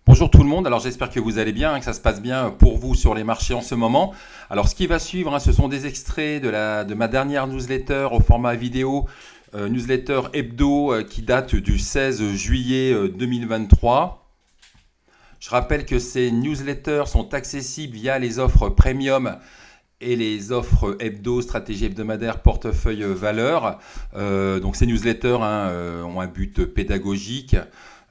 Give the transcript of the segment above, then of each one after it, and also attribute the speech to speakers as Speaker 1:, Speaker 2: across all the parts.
Speaker 1: Bonjour tout le monde, alors j'espère que vous allez bien, que ça se passe bien pour vous sur les marchés en ce moment. Alors ce qui va suivre, ce sont des extraits de ma dernière newsletter au format vidéo, newsletter hebdo qui date du 16 juillet 2023. Je rappelle que ces newsletters sont accessibles via les offres premium et les offres hebdo, stratégie hebdomadaire, portefeuille valeur. Donc ces newsletters ont un but pédagogique.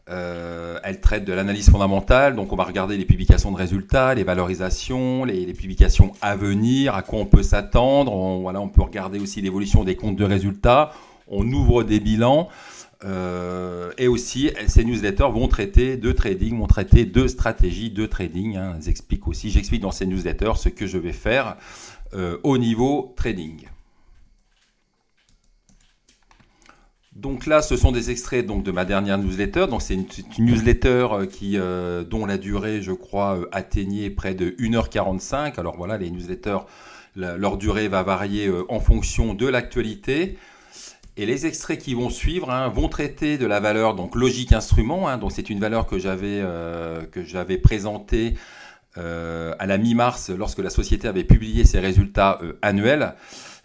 Speaker 1: Elle traite de l'analyse fondamentale, donc on va regarder les publications de résultats, les valorisations, les publications à venir, à quoi on peut s'attendre. On peut regarder aussi l'évolution des comptes de résultats. On ouvre des bilans. Et aussi, ces newsletters vont traiter de trading, vont traiter de stratégie de trading. J'explique dans ces newsletters ce que je vais faire au niveau trading. Donc là, ce sont des extraits de ma dernière newsletter. Donc c'est une newsletter dont la durée, je crois, atteignait près de 1h45. Alors voilà, les newsletters, leur durée va varier en fonction de l'actualité. Et les extraits qui vont suivre vont traiter de la valeur donc logique instrument. Donc c'est une valeur que j'avais présentée à la mi-mars lorsque la société avait publié ses résultats annuels.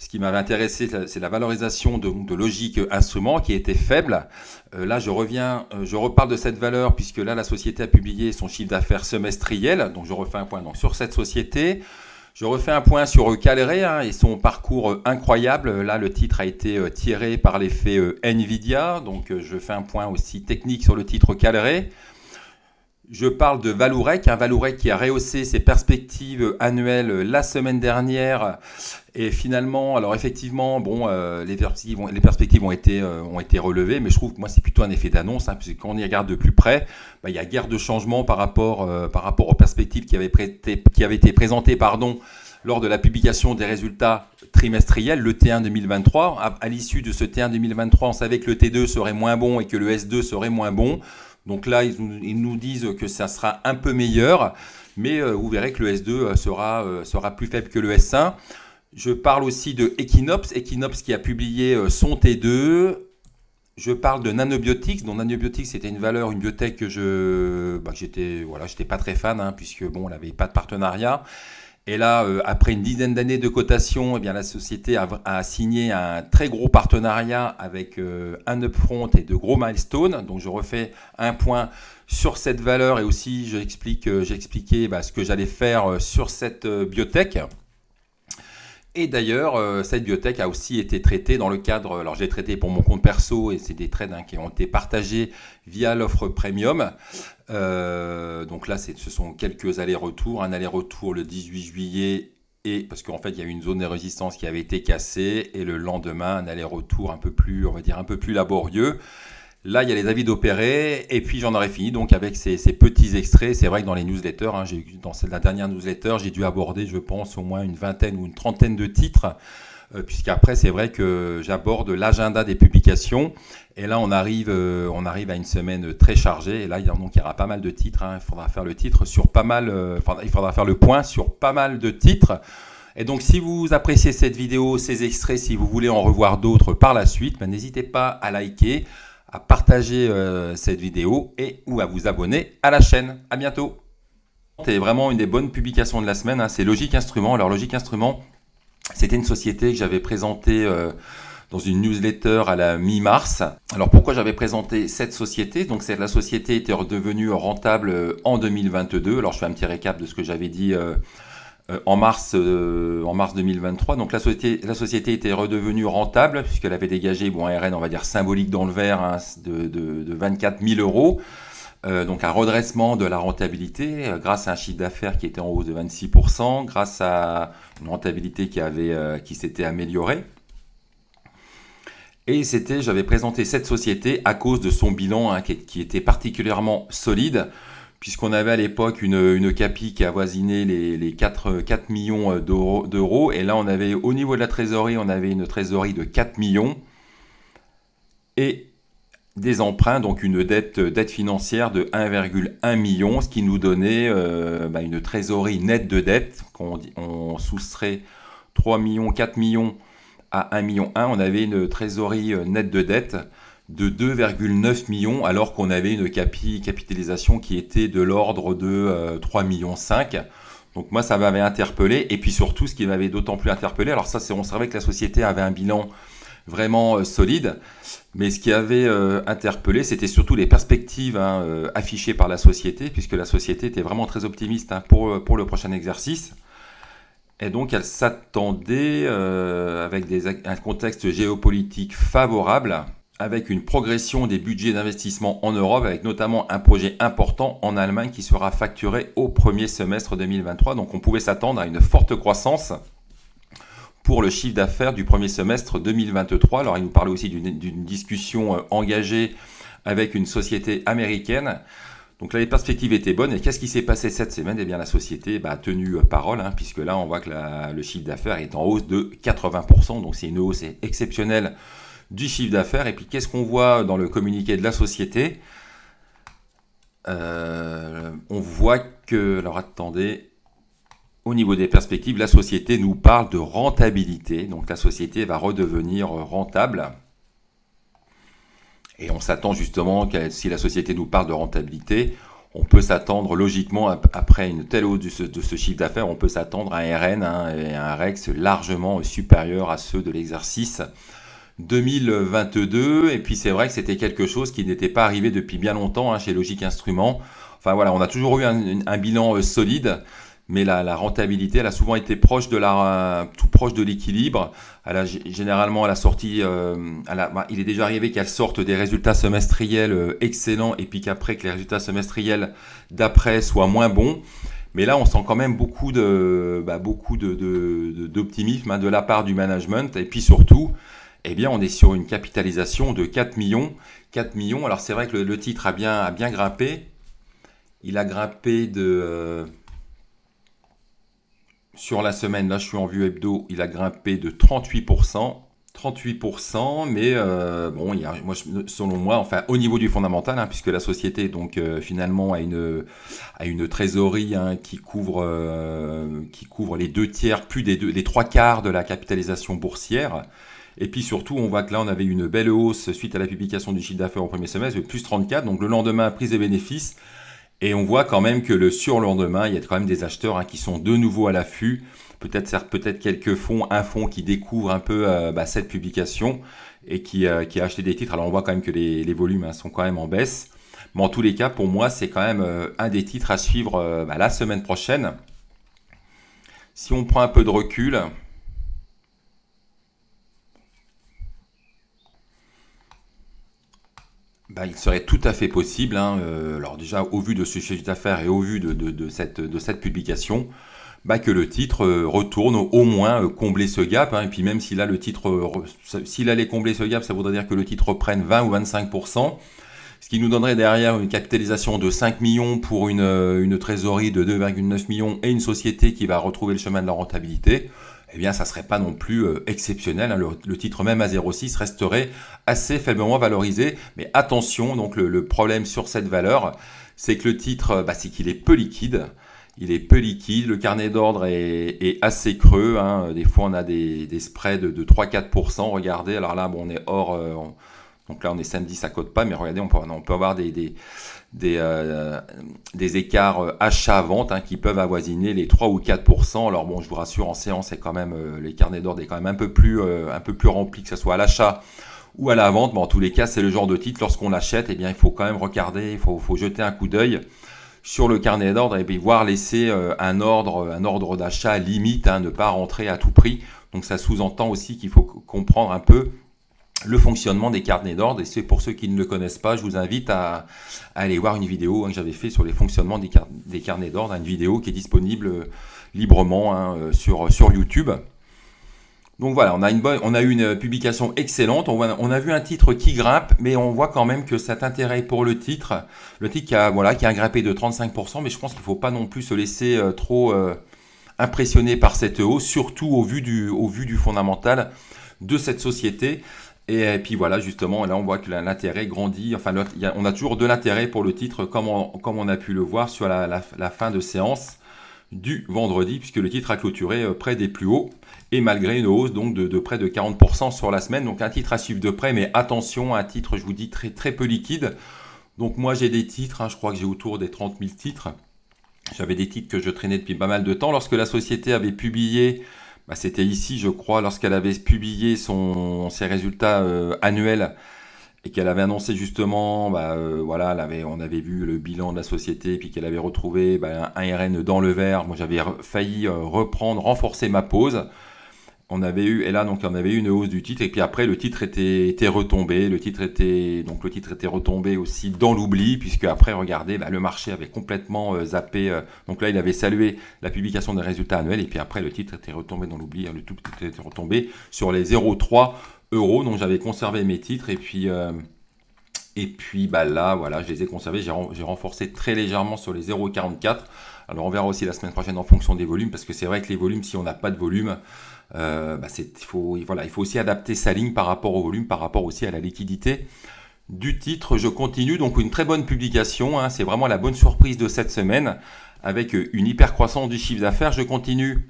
Speaker 1: Ce qui m'avait intéressé, c'est la valorisation de logique instrument qui était faible. Là, je reparle de cette valeur puisque là, la société a publié son chiffre d'affaires semestriel. Donc, je refais un point sur cette société. Je refais un point sur Kalray et son parcours incroyable. Là, le titre a été tiré par l'effet Nvidia. Donc, je fais un point aussi technique sur le titre Kalray. Je parle de Vallourec, Vallourec qui a rehaussé ses perspectives annuelles la semaine dernière. Et finalement, alors effectivement, les perspectives ont été relevées, mais je trouve que moi c'est plutôt un effet d'annonce, puisque quand on y regarde de plus près, il y a guère de changement par rapport aux perspectives qui avaient été présentées lors de la publication des résultats trimestriels, le T1 2023. À l'issue de ce T1 2023, on savait que le T2 serait moins bon et que le S2 serait moins bon. Donc là, ils nous disent que ça sera un peu meilleur, mais vous verrez que le S2 sera plus faible que le S1. Je parle aussi de Equinox qui a publié son T2. Je parle de Nanobiotics. Donc Nanobiotics, c'était une biotech que j'étais pas très fan, puisque elle n'avait pas de partenariat. Et là, après une dizaine d'années de cotation, la société a signé un très gros partenariat avec un upfront et de gros milestones. Donc, je refais un point sur cette valeur et aussi j'ai expliqué ce que j'allais faire sur cette biotech. Et d'ailleurs, cette biotech a aussi été traitée dans le cadre, alors je l'ai traitée pour mon compte perso et c'est des trades qui ont été partagés via l'offre premium. Donc là, ce sont quelques allers-retours. Un aller-retour le 18 juillet, parce qu'en fait, il y a eu une zone de résistance qui avait été cassée. Et le lendemain, un aller-retour un peu plus laborieux. Là, il y a les avis d'opérer. Et puis, j'en aurais fini donc avec ces petits extraits. C'est vrai que dans les newsletters, dans la dernière newsletter, j'ai dû aborder, je pense, au moins une vingtaine ou une trentaine de titres. Puisqu'après, c'est vrai que j'aborde l'agenda des publications. Et là, on arrive à une semaine très chargée. Et là, il y aura pas mal de titres. Il faudra faire le titre sur il faudra faire le point sur pas mal de titres. Et donc, si vous appréciez cette vidéo, ces extraits, si vous voulez en revoir d'autres par la suite, n'hésitez pas à liker, à partager cette vidéo ou à vous abonner à la chaîne. À bientôt. C'est vraiment une des bonnes publications de la semaine. C'est Logique Instrument. Alors, Logique Instrument, c'était une société que j'avais présentée dans une newsletter à la mi-mars. Alors pourquoi j'avais présenté cette société? Donc la société était redevenue rentable en 2022. Alors je fais un petit récap de ce que j'avais dit en mars 2023. Donc la société était redevenue rentable puisqu'elle avait dégagé un RN, on va dire symbolique dans le vert, de 24 000 euros. Donc un redressement de la rentabilité grâce à un chiffre d'affaires qui était en hausse de 26%, grâce à une rentabilité qui s'était améliorée. Et j'avais présenté cette société à cause de son bilan qui était particulièrement solide, puisqu'on avait à l'époque une CAPI qui avoisinait les 4 millions d'euros. Et là, on avait au niveau de la trésorerie, on avait une trésorerie de 4 millions. Et des emprunts, donc une dette financière de 1,1 million, ce qui nous donnait une trésorerie nette de dette. On soustrait 3 millions, 4 millions à 1,1 million, on avait une trésorerie nette de dette de 2,9 millions alors qu'on avait une capitalisation qui était de l'ordre de 3,5 millions. Donc moi ça m'avait interpellé et puis surtout ce qui m'avait d'autant plus interpellé, alors ça c'est on savait que la société avait un bilan vraiment solide, mais ce qui avait interpellé c'était surtout les perspectives affichées par la société, puisque la société était vraiment très optimiste pour le prochain exercice. Et donc elle s'attendait avec un contexte géopolitique favorable, avec une progression des budgets d'investissement en Europe, avec notamment un projet important en Allemagne qui sera facturé au premier semestre 2023. Donc on pouvait s'attendre à une forte croissance pour le chiffre d'affaires du premier semestre 2023. Alors il nous parlait aussi d'une discussion engagée avec une société américaine. Donc là, les perspectives étaient bonnes. Et qu'est-ce qui s'est passé cette semaine? Eh bien, la société a tenu parole, puisque là, on voit que le chiffre d'affaires est en hausse de 80%. Donc c'est une hausse exceptionnelle du chiffre d'affaires. Et puis qu'est-ce qu'on voit dans le communiqué de la société? On voit que, alors attendez, au niveau des perspectives, la société nous parle de rentabilité. Donc la société va redevenir rentable. Et on s'attend justement que si la société nous parle de rentabilité, on peut s'attendre logiquement, après une telle hausse de ce chiffre d'affaires, on peut s'attendre à un RN et un REX largement supérieurs à ceux de l'exercice 2022. Et puis c'est vrai que c'était quelque chose qui n'était pas arrivé depuis bien longtemps chez Logic Instruments. Enfin voilà, on a toujours eu un bilan solide, mais la rentabilité, elle a souvent été proche tout proche de l'équilibre. Généralement, à la sortie, il est déjà arrivé qu'elle sorte des résultats semestriels excellents, et puis qu'après que les résultats semestriels d'après soient moins bons. Mais là, on sent quand même beaucoup d'optimisme de la part du management. Et puis surtout, eh bien, on est sur une capitalisation de 4 millions. 4 millions, alors c'est vrai que le titre a bien grimpé. Il a grimpé sur la semaine, là je suis en vue hebdo, il a grimpé de 38%. 38%, mais bon, selon moi, enfin au niveau du fondamental, puisque la société donc finalement a une trésorerie qui couvre les 2/3, plus des 3/4 de la capitalisation boursière. Et puis surtout, on voit que là, on avait une belle hausse suite à la publication du chiffre d'affaires au premier semestre, de plus 34, donc le lendemain, prise des bénéfices. Et on voit quand même que le surlendemain, il y a quand même des acheteurs qui sont de nouveau à l'affût. Peut-être quelques fonds, un fonds qui découvre un peu cette publication et qui a acheté des titres. Alors on voit quand même que les volumes sont quand même en baisse. Mais en tous les cas, pour moi, c'est quand même un des titres à suivre la semaine prochaine. Si on prend un peu de recul, il serait tout à fait possible, alors déjà au vu de ce chiffre d'affaires et au vu de cette publication, que le titre retourne au moins combler ce gap. Et puis même si là le titre, s'il allait combler ce gap, ça voudrait dire que le titre reprenne 20 ou 25%, ce qui nous donnerait derrière une capitalisation de 5 millions pour une trésorerie de 2,9 millions et une société qui va retrouver le chemin de la rentabilité. Eh bien, ça ne serait pas non plus exceptionnel. Le titre, même à 0,6, resterait assez faiblement valorisé. Mais attention, donc le problème sur cette valeur, c'est que le titre, c'est qu'il est peu liquide. Il est peu liquide. Le carnet d'ordre est assez creux. Des fois, on a des spreads de 3-4%. Regardez, alors là, on est hors... donc là, on est samedi, ça ne cote pas. Mais regardez, on peut avoir des écarts achat-vente qui peuvent avoisiner les 3 ou 4%. Alors bon, je vous rassure, en séance, c'est quand même les carnets d'ordre est quand même un peu plus rempli, que ce soit à l'achat ou à la vente. Mais en tous les cas, c'est le genre de titre, lorsqu'on l'achète, il faut quand même regarder, il faut jeter un coup d'œil sur le carnet d'ordre et puis voir laisser un ordre d'achat limite, ne pas rentrer à tout prix. Donc ça sous-entend aussi qu'il faut comprendre un peu le fonctionnement des carnets d'ordre. Et c'est pour ceux qui ne le connaissent pas, je vous invite à aller voir une vidéo que j'avais fait sur les fonctionnements des carnets d'ordre, une vidéo qui est disponible librement sur YouTube. Donc voilà, on a eu une publication excellente, on a vu un titre qui grimpe, mais on voit quand même que cet intérêt pour le titre qui a grimpé de 35%, mais je pense qu'il ne faut pas non plus se laisser trop impressionner par cette hausse, surtout au vu du fondamental de cette société. Et puis voilà, justement, là on voit que l'intérêt grandit. Enfin, on a toujours de l'intérêt pour le titre, comme on a pu le voir sur la fin de séance. du vendredi, puisque le titre a clôturé près des plus hauts, et malgré une hausse donc de près de 40% sur la semaine. Donc un titre à suivre de près, mais attention, un titre, je vous dis, très, très peu liquide. Donc moi j'ai des titres, je crois que j'ai autour des 30 000 titres. J'avais des titres que je traînais depuis pas mal de temps. Lorsque la société avait publié, c'était ici je crois, lorsqu'elle avait publié ses résultats annuels, et qu'elle avait annoncé justement, voilà, on avait vu le bilan de la société, puis qu'elle avait retrouvé un RN dans le vert. Moi, j'avais failli renforcer ma pause. On avait eu, et là, donc, on avait eu une hausse du titre, et puis après, le titre était retombé. Le titre était retombé aussi dans l'oubli, puisque après, regardez, le marché avait complètement zappé. Donc là, il avait salué la publication des résultats annuels, et puis après, le titre était retombé dans l'oubli. Le titre était retombé sur les 0,3 euros. Donc j'avais conservé mes titres, et puis là, voilà, je les ai conservés. J'ai renforcé très légèrement sur les 0,44. Alors on verra aussi la semaine prochaine en fonction des volumes, parce que c'est vrai que les volumes, si on n'a pas de volume, il faut aussi adapter sa ligne par rapport au volume, par rapport aussi à la liquidité du titre. Je continue, donc une très bonne publication, c'est vraiment la bonne surprise de cette semaine, avec une hyper croissance du chiffre d'affaires. Je continue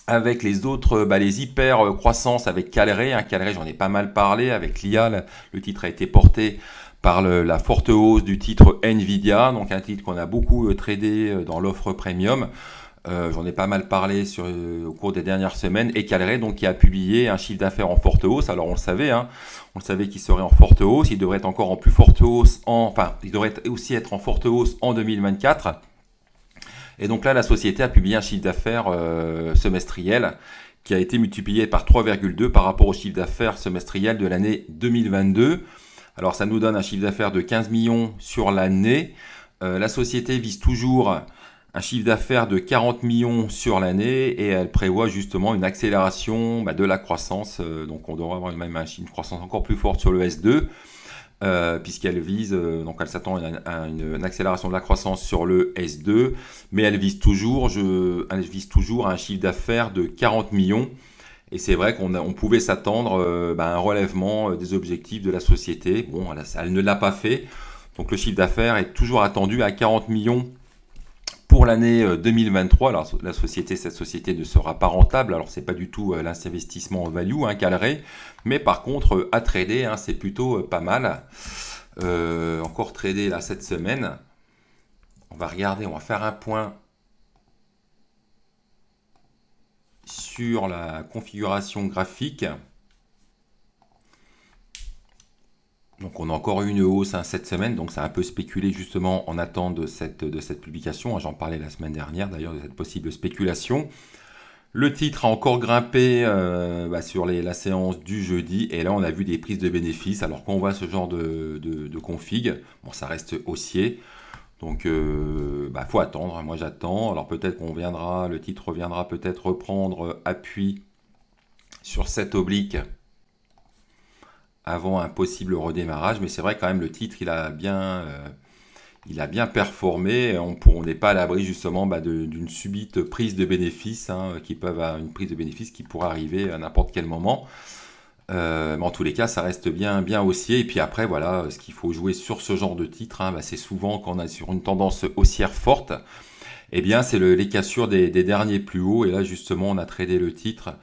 Speaker 1: avec les autres, les hyper croissances avec Calray. Calray, j'en ai pas mal parlé avec l'IA. Le titre a été porté par la forte hausse du titre Nvidia, donc un titre qu'on a beaucoup tradé dans l'offre premium. J'en ai pas mal parlé au cours des dernières semaines. Et Calray, donc, qui a publié un chiffre d'affaires en forte hausse. Alors on le savait, on le savait qu'il serait en forte hausse. Il devrait être encore en plus forte hausse il devrait aussi être en forte hausse en 2024. Et donc là, la société a publié un chiffre d'affaires semestriel qui a été multiplié par 3,2 par rapport au chiffre d'affaires semestriel de l'année 2022. Alors ça nous donne un chiffre d'affaires de 15 millions sur l'année. La société vise toujours un chiffre d'affaires de 40 millions sur l'année, et elle prévoit justement une accélération de la croissance. Donc on devrait avoir même une croissance encore plus forte sur le S2. Puisqu'elle vise, donc elle s'attend à une accélération de la croissance sur le S2, mais elle vise toujours à un chiffre d'affaires de 40 millions. Et c'est vrai qu'on pouvait s'attendre à un relèvement des objectifs de la société. Bon, elle ne l'a pas fait. Donc le chiffre d'affaires est toujours attendu à 40 millions pour l'année 2023. Alors cette société ne sera pas rentable. Alors c'est pas du tout l'investissement en value, Calray. Mais par contre, à trader, c'est plutôt pas mal. Encore tradé là cette semaine. On va faire un point sur la configuration graphique. Donc on a encore eu une hausse cette semaine, donc ça a un peu spéculé justement en attente de cette publication. J'en parlais la semaine dernière d'ailleurs de cette possible spéculation. Le titre a encore grimpé sur la séance du jeudi, et là on a vu des prises de bénéfices. Alors quand on voit ce genre de config, bon, ça reste haussier, donc faut attendre. Moi j'attends. Alors peut-être le titre reviendra peut-être reprendre appui sur cette oblique avant un possible redémarrage, mais c'est vrai quand même le titre il a bien performé. On n'est pas à l'abri justement d'une subite prise de bénéfices, une prise de bénéfices qui pourrait arriver à n'importe quel moment. Mais en tous les cas, ça reste bien haussier. Et puis après, voilà, ce qu'il faut jouer sur ce genre de titre, c'est souvent quand on est sur une tendance haussière forte, eh bien c'est les cassures des derniers plus hauts. Et là justement, on a tradé le titre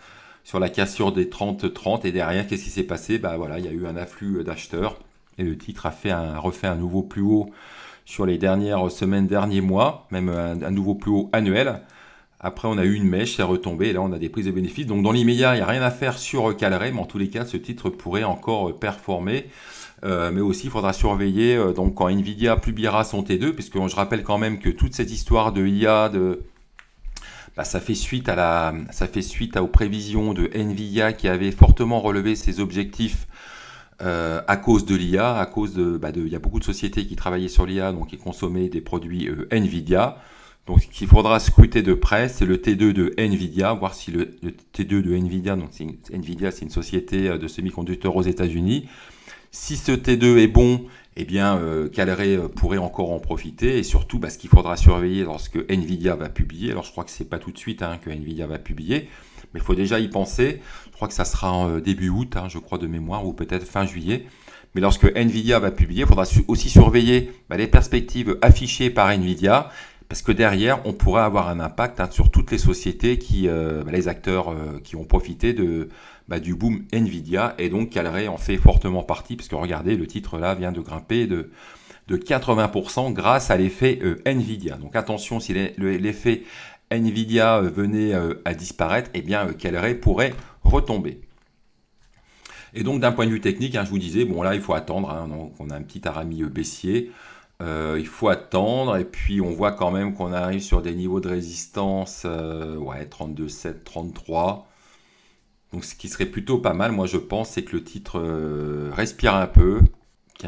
Speaker 1: sur la cassure des 30-30, et derrière, qu'est-ce qui s'est passé? Voilà, il y a eu un afflux d'acheteurs, et le titre a refait un nouveau plus haut sur les dernières semaines, derniers mois, même un nouveau plus haut annuel. Après, on a eu une mèche, c'est retombé, et là, on a des prises de bénéfices. Donc, dans l'immédiat, il n'y a rien à faire sur Calray, mais en tous les cas, ce titre pourrait encore performer. Mais aussi, il faudra surveiller donc quand Nvidia publiera son T2, puisque je rappelle quand même que toute cette histoire de IA, ça fait suite aux prévisions de Nvidia qui avait fortement relevé ses objectifs à cause de l'IA, il y a beaucoup de sociétés qui travaillaient sur l'IA, donc qui consommaient des produits Nvidia. Donc ce qu'il faudra scruter de près, c'est le T2 de Nvidia, voir si le T2 de Nvidia, donc Nvidia c'est une société de semi-conducteurs aux États-Unis. Si ce T2 est bon, eh bien Calray pourrait encore en profiter, et surtout ce qu'il faudra surveiller lorsque Nvidia va publier. Alors je crois que c'est pas tout de suite que Nvidia va publier, mais il faut déjà y penser. Je crois que ça sera en début août, je crois de mémoire, ou peut-être fin juillet. Mais lorsque Nvidia va publier, il faudra aussi surveiller les perspectives affichées par Nvidia, parce que derrière, on pourrait avoir un impact sur toutes les sociétés les acteurs qui ont profité du boom Nvidia, et donc Kalray en fait fortement partie, parce que regardez, le titre là vient de grimper de 80% grâce à l'effet Nvidia. Donc attention, si l'effet Nvidia venait à disparaître, eh bien Kalray pourrait retomber. Et donc d'un point de vue technique, je vous disais, bon là il faut attendre, donc on a un petit arami baissier, il faut attendre, et puis on voit quand même qu'on arrive sur des niveaux de résistance, 32,7, 33, donc ce qui serait plutôt pas mal, moi je pense, c'est que le titre respire un peu,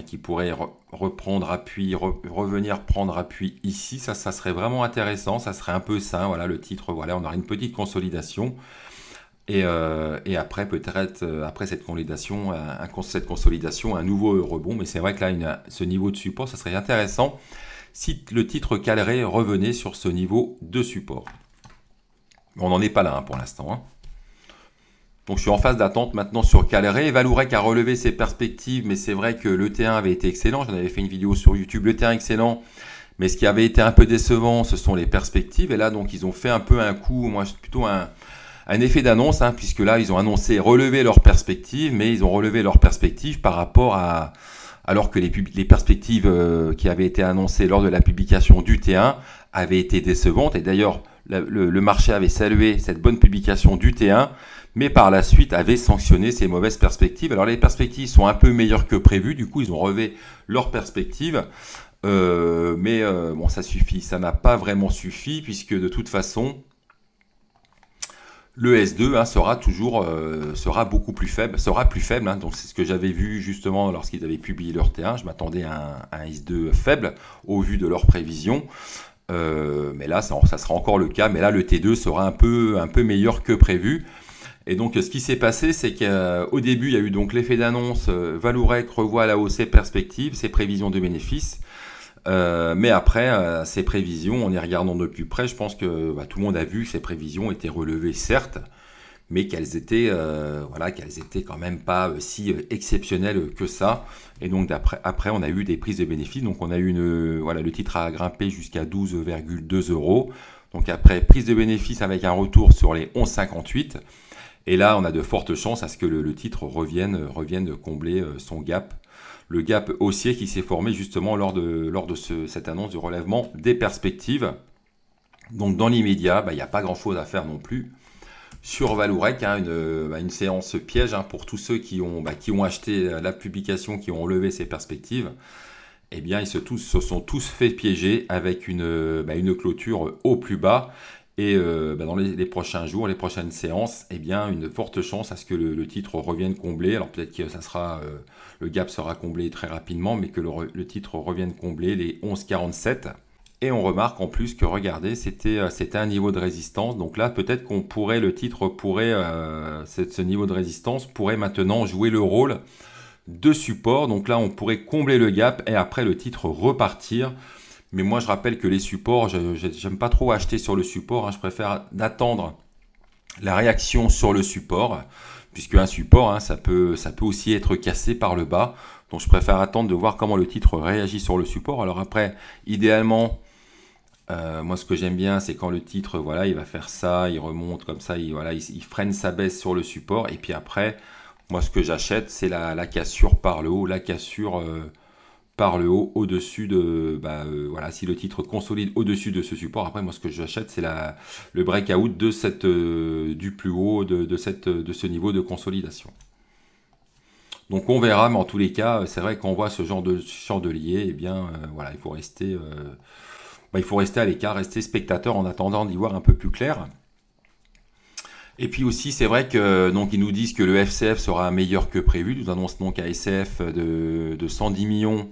Speaker 1: qui pourrait reprendre appui, revenir prendre appui ici, ça serait vraiment intéressant, ça serait un peu sain, voilà le titre, voilà, on aura une petite consolidation. Et après, peut-être, après cette consolidation, un nouveau rebond. Mais c'est vrai que là, ce niveau de support, ça serait intéressant si le titre Kalray revenait sur ce niveau de support. On n'en est pas là pour l'instant. Donc je suis en phase d'attente maintenant sur Kalray. Vallourec a relevé ses perspectives, mais c'est vrai que le T1 avait été excellent. J'en avais fait une vidéo sur YouTube. Le T1 excellent. Mais ce qui avait été un peu décevant, ce sont les perspectives. Et là, donc, ils ont fait un peu un coup. Moi, c'est plutôt un effet d'annonce, puisque là, ils ont annoncé relever leurs perspectives, mais ils ont relevé leurs perspectives par rapport à... Alors que les perspectives qui avaient été annoncées lors de la publication du T1 avaient été décevantes. Et d'ailleurs, le marché avait salué cette bonne publication du T1, mais par la suite avait sanctionné ces mauvaises perspectives. Alors les perspectives sont un peu meilleures que prévu, du coup, ils ont relevé leurs perspectives. Mais bon, ça suffit. Ça n'a pas vraiment suffi, puisque de toute façon... Le S2 sera beaucoup plus faible, donc c'est ce que j'avais vu justement lorsqu'ils avaient publié leur T1, je m'attendais à un S2 faible au vu de leurs prévisions, mais là ça sera encore le cas, mais là le T2 sera un peu meilleur que prévu. Et donc ce qui s'est passé, c'est qu'au début il y a eu donc l'effet d'annonce, Vallourec revoit à la hausse ses perspectives, ses prévisions de bénéfices. Mais après, ces prévisions, en y regardant de plus près, je pense que tout le monde a vu que ces prévisions étaient relevées, certes, mais qu'elles étaient quand même pas si exceptionnelles que ça. Et donc après, on a eu des prises de bénéfices. Donc on a eu le titre a grimpé jusqu'à 12,2 €. Donc après, prise de bénéfices avec un retour sur les 11,58. Et là, on a de fortes chances à ce que le titre revienne combler son gap. Le gap haussier qui s'est formé justement lors de cette annonce du relèvement des perspectives. Donc dans l'immédiat, il n'y a pas grand chose à faire non plus. Sur Vallourec, une séance piège pour tous ceux qui ont acheté la publication, qui ont relevé ces perspectives. Eh bien, ils se sont tous fait piéger avec une clôture au plus bas. Et dans les prochains jours, les prochaines séances, eh bien, une forte chance à ce que le titre revienne combler. Alors peut-être que le gap sera comblé très rapidement, mais que le titre revienne combler les 11,47. Et on remarque en plus que, regardez, c'était un niveau de résistance. Donc là, peut-être ce niveau de résistance pourrait maintenant jouer le rôle de support. Donc là, on pourrait combler le gap et après le titre repartir. Mais moi, je rappelle que les supports, j'aime pas trop acheter sur le support. Je préfère d'attendre la réaction sur le support, puisque un support, ça peut aussi être cassé par le bas. Donc, je préfère attendre de voir comment le titre réagit sur le support. Alors après, idéalement, moi, ce que j'aime bien, c'est quand le titre, il va faire ça, il remonte comme ça, il freine sa baisse sur le support. Et puis après, moi, ce que j'achète, c'est la cassure par le haut, la cassure... par le haut, au-dessus de... si le titre consolide au-dessus de ce support, après, moi, ce que j'achète, c'est le breakout du plus haut de ce niveau de consolidation. Donc, on verra, mais en tous les cas, c'est vrai qu'on voit ce genre de chandelier, eh bien, il faut rester à l'écart, rester spectateur en attendant d'y voir un peu plus clair. Et puis aussi, c'est vrai que ils nous disent que le FCF sera meilleur que prévu. Ils nous annoncent donc un SF de 110 millions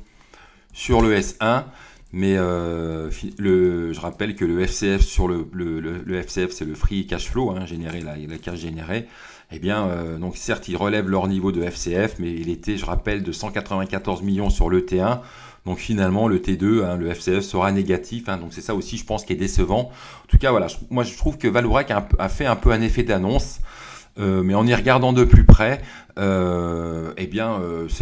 Speaker 1: sur le S1, mais je rappelle que le FCF sur le FCF, c'est le free cash flow, généré, la cash générée. Eh bien, donc certes, ils relèvent leur niveau de FCF, mais il était, je rappelle, de 194 millions sur le T1. Donc finalement, le T2, le FCF sera négatif. Donc c'est ça aussi, je pense, qui est décevant. En tout cas, moi je trouve que Vallourec a fait un peu un effet d'annonce. Mais en y regardant de plus près, c'est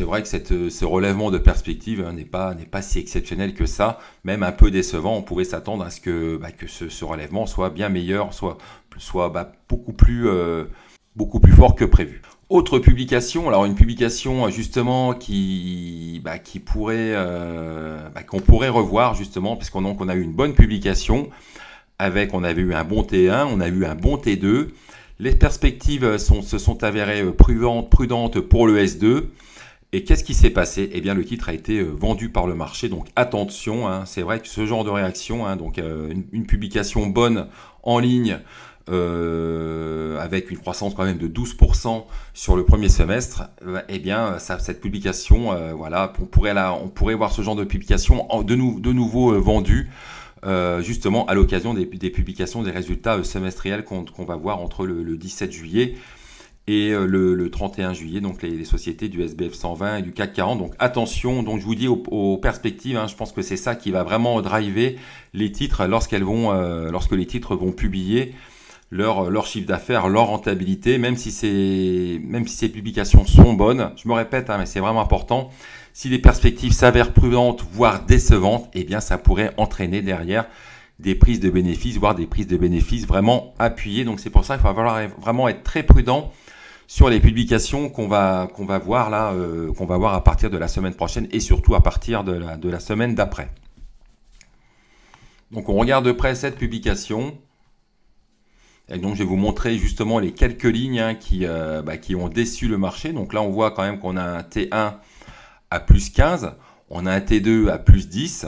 Speaker 1: vrai que ce relèvement de perspective n'est pas si exceptionnel que ça, même un peu décevant. On pouvait s'attendre à ce que ce relèvement soit bien meilleur, soit beaucoup plus fort que prévu. Autre publication, alors une publication justement qu'on pourrait revoir justement, puisqu'on a eu une bonne publication, on avait eu un bon T1, on a eu un bon T2. Les perspectives se sont avérées prudentes pour le S2. Et qu'est-ce qui s'est passé? Eh bien, le titre a été vendu par le marché. Donc attention, hein, c'est vrai que ce genre de réaction, hein, donc une publication bonne en ligne, avec une croissance quand même de 12% sur le premier semestre, cette publication, on pourrait voir ce genre de publication de nouveau vendue. Justement à l'occasion des publications des résultats semestriels qu'on va voir entre le 17 juillet et le 31 juillet, donc les sociétés du SBF 120 et du CAC 40. Donc attention, donc je vous dis aux perspectives, hein, je pense que c'est ça qui va vraiment driver les titres lorsque les titres vont publier leur chiffre d'affaires, leur rentabilité, même si ces publications sont bonnes. Je me répète, hein, mais c'est vraiment important. Si les perspectives s'avèrent prudentes, voire décevantes, eh bien, ça pourrait entraîner derrière des prises de bénéfices, voire des prises de bénéfices vraiment appuyées. Donc, c'est pour ça qu'il va falloir vraiment être très prudent sur les publications qu'on va voir là, qu'on va voir à partir de la semaine prochaine et surtout à partir de la semaine d'après. Donc, on regarde de près cette publication. Et donc, je vais vous montrer justement les quelques lignes, hein, qui ont déçu le marché. Donc là, on voit quand même qu'on a un T1 à plus 15, on a un T2 à plus 10.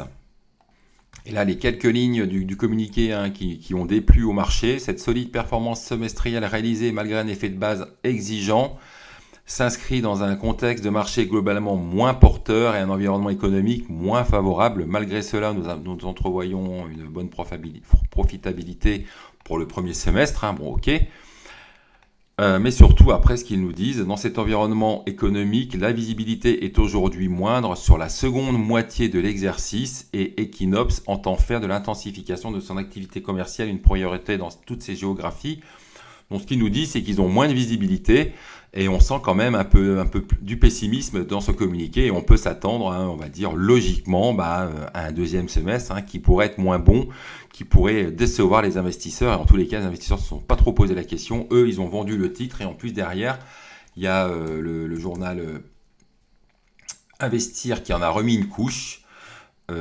Speaker 1: Et là, les quelques lignes du communiqué, hein, qui ont déplu au marché. Cette solide performance semestrielle réalisée malgré un effet de base exigeant s'inscrit dans un contexte de marché globalement moins porteur et un environnement économique moins favorable. Malgré cela, nous entrevoyons une bonne profitabilité pour le premier semestre. Hein. Bon, ok. Mais surtout, après ce qu'ils nous disent, dans cet environnement économique, la visibilité est aujourd'hui moindre sur la seconde moitié de l'exercice et Equinox entend faire de l'intensification de son activité commerciale une priorité dans toutes ces géographies. Donc ce qu'ils nous disent, c'est qu'ils ont moins de visibilité et on sent quand même un peu du pessimisme dans ce communiqué et on peut s'attendre, hein, on va dire logiquement, à un deuxième semestre, hein, qui pourrait être moins bon, qui pourrait décevoir les investisseurs. Et en tous les cas, les investisseurs ne se sont pas trop posé la question. Eux, ils ont vendu le titre et en plus derrière, il y a le journal Investir qui en a remis une couche.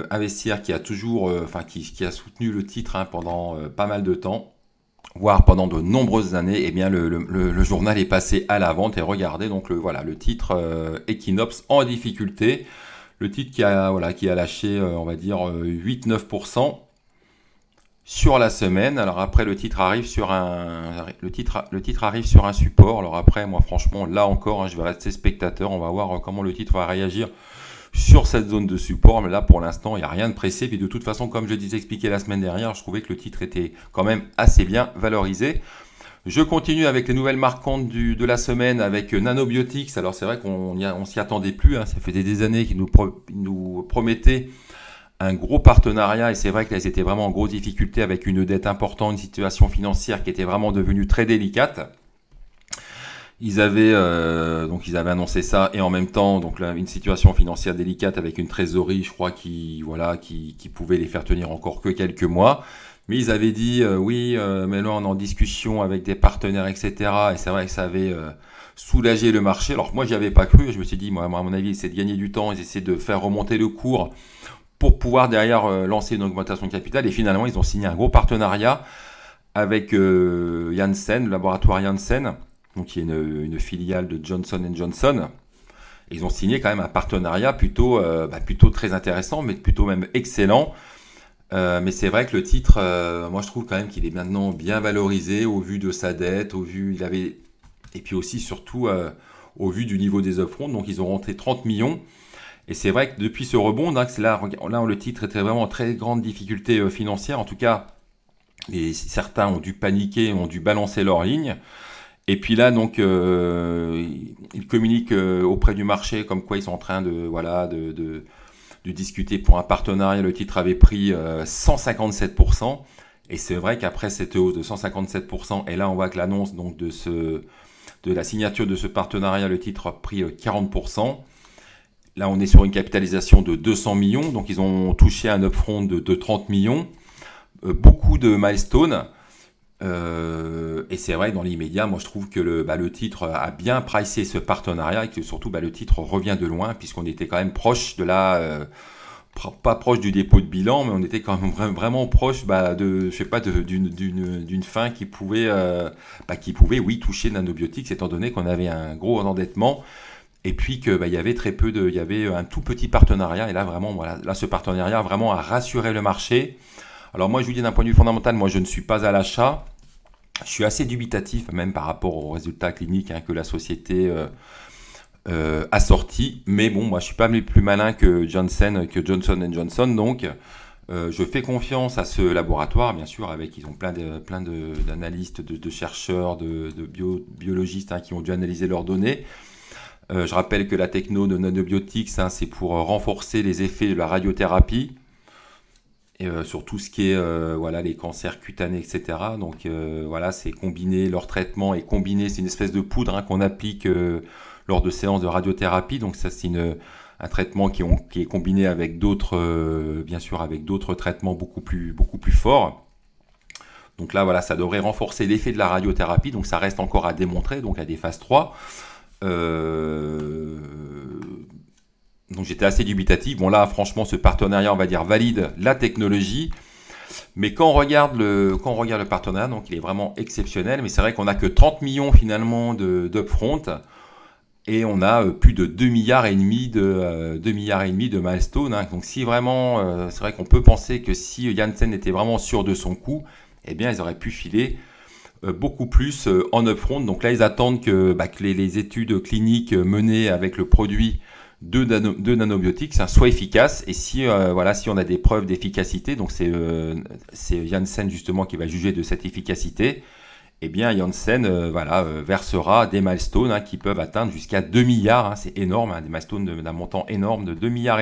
Speaker 1: Investir qui a toujours, qui a soutenu le titre, hein, pendant pas mal de temps, voire pendant de nombreuses années. Eh bien, le journal est passé à la vente et regardez donc le titre Equinox en difficulté. Le titre qui a lâché, on va dire 8-9% sur la semaine. Alors après, le titre arrive sur un support. Alors après, moi franchement, là encore, hein, je vais rester spectateur. On va voir comment le titre va réagir sur cette zone de support, mais là pour l'instant il n'y a rien de pressé, puis de toute façon comme je disais expliqué la semaine dernière, je trouvais que le titre était quand même assez bien valorisé. Je continue avec les nouvelles marquantes de la semaine avec Nanobiotics. Alors c'est vrai qu'on s'y attendait plus, hein. Ça fait des années qu'ils nous promettaient un gros partenariat et c'est vrai que là ils étaient vraiment en grosse difficulté avec une dette importante, une situation financière qui était vraiment devenue très délicate. Ils avaient annoncé ça et en même temps donc là, une situation financière délicate avec une trésorerie, je crois, qui pouvait les faire tenir encore que quelques mois. Mais ils avaient dit mais là on est en discussion avec des partenaires, etc. Et c'est vrai que ça avait soulagé le marché. Alors moi j'y avais pas cru. Je me suis dit, moi à mon avis, c'est de gagner du temps, ils essaient de faire remonter le cours pour pouvoir derrière lancer une augmentation de capital. Et finalement ils ont signé un gros partenariat avec Janssen, le laboratoire Janssen, donc qui est une filiale de Johnson & Johnson. Et ils ont signé quand même un partenariat plutôt très intéressant, mais plutôt même excellent. Mais c'est vrai que le titre, moi je trouve quand même qu'il est maintenant bien valorisé au vu de sa dette, et puis aussi surtout au vu du niveau des upfronts. Donc ils ont rentré 30 millions. Et c'est vrai que depuis ce rebond, là le titre était vraiment en très grande difficulté financière. En tout cas, certains ont dû paniquer, ont dû balancer leur ligne. Et puis là, donc, ils communiquent auprès du marché comme quoi ils sont en train de discuter pour un partenariat. Le titre avait pris 157%. Et c'est vrai qu'après cette hausse de 157%, et là on voit que l'annonce donc de ce de la signature de ce partenariat, le titre a pris 40%. Là, on est sur une capitalisation de 200 millions, donc ils ont touché un upfront de 30 millions. Beaucoup de milestones. Et c'est vrai, dans l'immédiat, moi je trouve que le titre a bien pricé ce partenariat et que surtout le titre revient de loin, puisqu'on était quand même proche de pas proche du dépôt de bilan, mais on était quand même vraiment proche d'une fin qui pouvait, oui, toucher Nanobiotix, étant donné qu'on avait un gros endettement. Et puis que il y avait il y avait un tout petit partenariat. Et là vraiment, voilà, là ce partenariat vraiment a rassuré le marché. Alors moi je vous dis d'un point de vue fondamental, moi je ne suis pas à l'achat. Je suis assez dubitatif même par rapport aux résultats cliniques que la société a sortis. Mais bon, moi je suis pas plus malin que Johnson & Johnson. Donc je fais confiance à ce laboratoire, bien sûr, ils ont plein d'analystes, de chercheurs, de biologistes qui ont dû analyser leurs données. Je rappelle que la techno de Nanobiotix, c'est pour renforcer les effets de la radiothérapie et sur tout ce qui est les cancers cutanés, etc. Donc voilà, c'est combiné, leur traitement est combiné, c'est une espèce de poudre qu'on applique lors de séances de radiothérapie. Donc ça, c'est un traitement qui est combiné avec d'autres, bien sûr, avec d'autres traitements beaucoup plus forts. Donc là, voilà, ça devrait renforcer l'effet de la radiothérapie. Donc ça reste encore à démontrer, donc à des phases 3. Donc j'étais assez dubitatif. Bon là, franchement, ce partenariat, on va dire, valide la technologie. Mais quand on regarde le partenariat, donc il est vraiment exceptionnel. Mais c'est vrai qu'on n'a que 30 millions finalement d'upfront. Et on a plus de 2,5 milliards de milestones. Donc si vraiment, c'est vrai qu'on peut penser que si Janssen était vraiment sûr de son coup, eh bien ils auraient pu filer beaucoup plus en upfront. Donc là, ils attendent que les études cliniques menées avec le produit de Nanobiotix soient efficaces. Et si on a des preuves d'efficacité, donc c'est Janssen justement qui va juger de cette efficacité, eh bien Janssen versera des milestones qui peuvent atteindre jusqu'à 2 milliards. C'est énorme, des milestones d'un montant énorme de 2,5 milliards.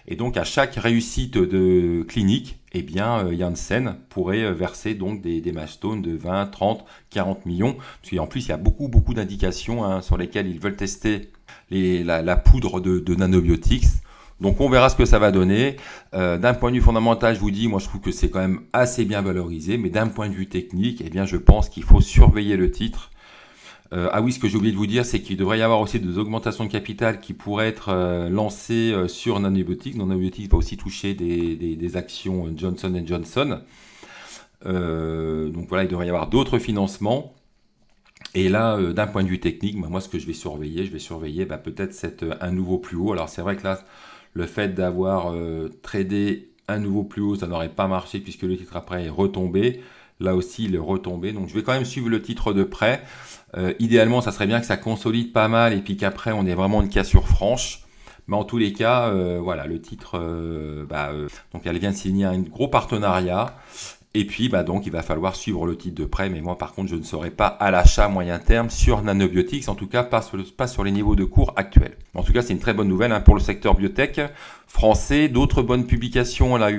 Speaker 1: Et donc à chaque réussite de clinique, eh bien Janssen pourrait verser donc des milestones de 20, 30, 40 millions. Parce qu'en plus, il y a beaucoup d'indications sur lesquelles ils veulent tester la poudre de Nanobiotix. Donc on verra ce que ça va donner. D'un point de vue fondamental, je vous dis, moi je trouve que c'est quand même assez bien valorisé. Mais d'un point de vue technique, eh bien je pense qu'il faut surveiller le titre. Oui, ce que j'ai oublié de vous dire, c'est qu'il devrait y avoir aussi des augmentations de capital qui pourraient être lancées sur Nanobiotix. Nanobiotix va aussi toucher des actions Johnson & Johnson. Donc voilà, il devrait y avoir d'autres financements. Et là, d'un point de vue technique, moi ce que je vais surveiller peut-être un nouveau plus haut. Alors c'est vrai que là, le fait d'avoir tradé un nouveau plus haut, ça n'aurait pas marché puisque le titre après est retombé. Là aussi, il est retombé. Donc je vais quand même suivre le titre de près. Idéalement, ça serait bien que ça consolide pas mal et puis qu'après, on ait vraiment une cassure franche. Mais en tous les cas, voilà, le titre, donc elle vient de signer un gros partenariat. Et puis, donc, il va falloir suivre le titre de près. Mais moi, par contre, je ne serai pas à l'achat moyen terme sur Nanobiotix. En tout cas, pas sur les niveaux de cours actuels. En tout cas, c'est une très bonne nouvelle pour le secteur biotech français. D'autres bonnes publications, on a eu